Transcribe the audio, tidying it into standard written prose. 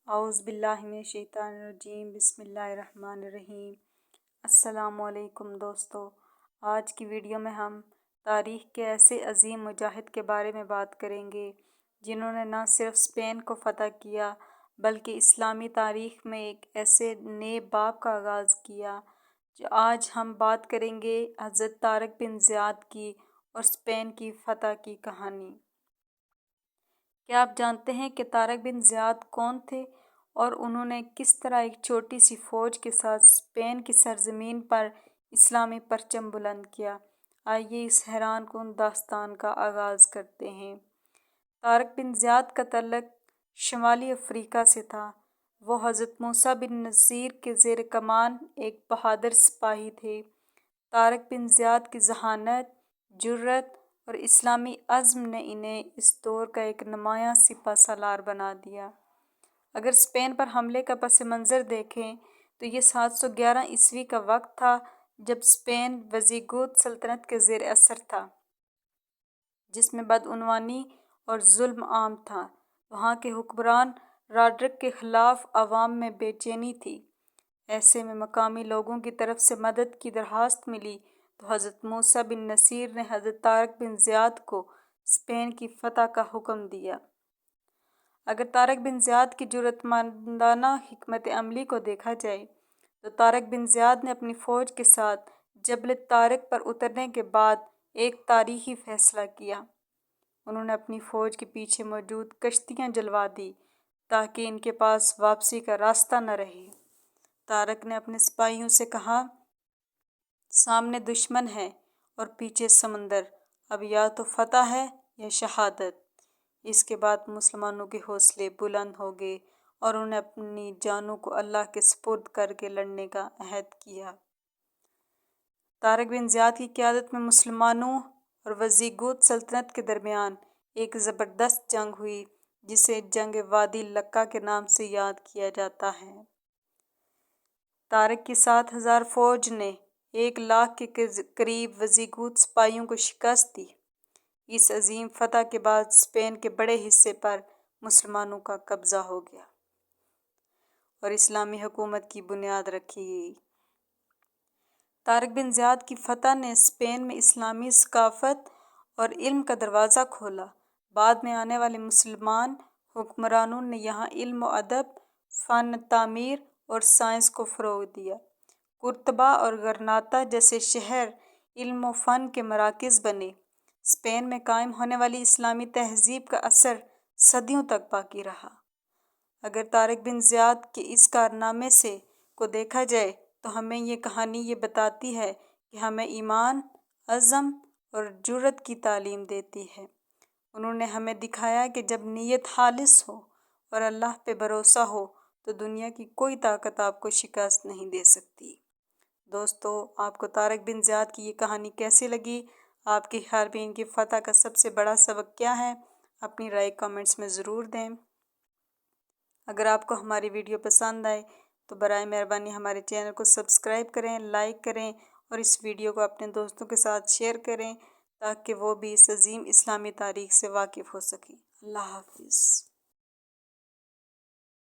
اعوذ باللہ من الشیطان الرجیم بسم اللہ الرحمن الرحیم۔ السلام علیکم دوستو، آج کی ویڈیو میں ہم تاریخ کے ایسے عظیم مجاہد کے بارے میں بات کریں گے جنہوں نے نہ صرف اسپین کو فتح کیا بلکہ اسلامی تاریخ میں ایک ایسے نئے باب کا آغاز کیا۔ آج ہم بات کریں گے حضرت طارق بن زیاد کی اور اسپین کی فتح کی کہانی۔ کیا آپ جانتے ہیں کہ طارق بن زیاد کون تھے اور انہوں نے کس طرح ایک چھوٹی سی فوج کے ساتھ اسپین کی سرزمین پر اسلامی پرچم بلند کیا؟ آئیے اس حیران کن داستان کا آغاز کرتے ہیں۔ طارق بن زیاد کا تعلق شمالی افریقہ سے تھا۔ وہ حضرت موسیٰ بن نصیر کے زیر کمان ایک بہادر سپاہی تھے۔ طارق بن زیاد کی ذہانت، جرأت اور اسلامی عزم نے انہیں اس دور کا ایک نمایاں سپہ سالار بنا دیا۔ اگر اسپین پر حملے کا پس منظر دیکھیں تو یہ 711 عیسوی کا وقت تھا جب اسپین ویزیگوت سلطنت کے زیر اثر تھا، جس میں بدعنوانی اور ظلم عام تھا۔ وہاں کے حکمران راڈرک کے خلاف عوام میں بے چینی تھی۔ ایسے میں مقامی لوگوں کی طرف سے مدد کی درخواست ملی تو حضرت موسیٰ بن نصیر نے حضرت طارق بن زیاد کو اسپین کی فتح کا حکم دیا۔ اگر طارق بن زیاد کی جرأت مندانہ حکمت عملی کو دیکھا جائے تو طارق بن زیاد نے اپنی فوج کے ساتھ جبل طارق پر اترنے کے بعد ایک تاریخی فیصلہ کیا۔ انہوں نے اپنی فوج کے پیچھے موجود کشتیاں جلوا دیں تاکہ ان کے پاس واپسی کا راستہ نہ رہے۔ طارق نے اپنے سپاہیوں سے کہا، سامنے دشمن ہے اور پیچھے سمندر، اب یا تو فتح ہے یا شہادت۔ اس کے بعد مسلمانوں کے حوصلے بلند ہو گئے اور انہوں نے اپنی جانوں کو اللہ کے سپرد کر کے لڑنے کا عہد کیا۔ طارق بن زیاد کی قیادت میں مسلمانوں اور ویزیگوت سلطنت کے درمیان ایک زبردست جنگ ہوئی جسے جنگ وادی لکا کے نام سے یاد کیا جاتا ہے۔ طارق کی 7,000 فوج نے 1,00,000 کے قریب ویزیگوت سپاہیوں کو شکست دی۔ اس عظیم فتح کے بعد اسپین کے بڑے حصے پر مسلمانوں کا قبضہ ہو گیا اور اسلامی حکومت کی بنیاد رکھی گئی۔ طارق بن زیاد کی فتح نے اسپین میں اسلامی ثقافت اور علم کا دروازہ کھولا۔ بعد میں آنے والے مسلمان حکمرانوں نے یہاں علم و ادب، فن تعمیر اور سائنس کو فروغ دیا۔ قرطبہ اور غرناطہ جیسے شہر علم و فن کے مراکز بنے۔ اسپین میں قائم ہونے والی اسلامی تہذیب کا اثر صدیوں تک باقی رہا۔ اگر طارق بن زیاد کے اس کارنامے کو دیکھا جائے تو ہمیں یہ کہانی یہ بتاتی ہے کہ ہمیں ایمان، عزم اور جرأت کی تعلیم دیتی ہے۔ انہوں نے ہمیں دکھایا کہ جب نیت خالص ہو اور اللہ پہ بھروسہ ہو تو دنیا کی کوئی طاقت آپ کو شکست نہیں دے سکتی۔ دوستو، آپ کو طارق بن زیاد کی یہ کہانی کیسی لگی؟ آپ کے خیال میں ان کی فتح کا سب سے بڑا سبق کیا ہے؟ اپنی رائے کامنٹس میں ضرور دیں۔ اگر آپ کو ہماری ویڈیو پسند آئے تو برائے مہربانی ہمارے چینل کو سبسکرائب کریں، لائک کریں اور اس ویڈیو کو اپنے دوستوں کے ساتھ شیئر کریں تاکہ وہ بھی اس عظیم اسلامی تاریخ سے واقف ہو سکیں۔ اللہ حافظ۔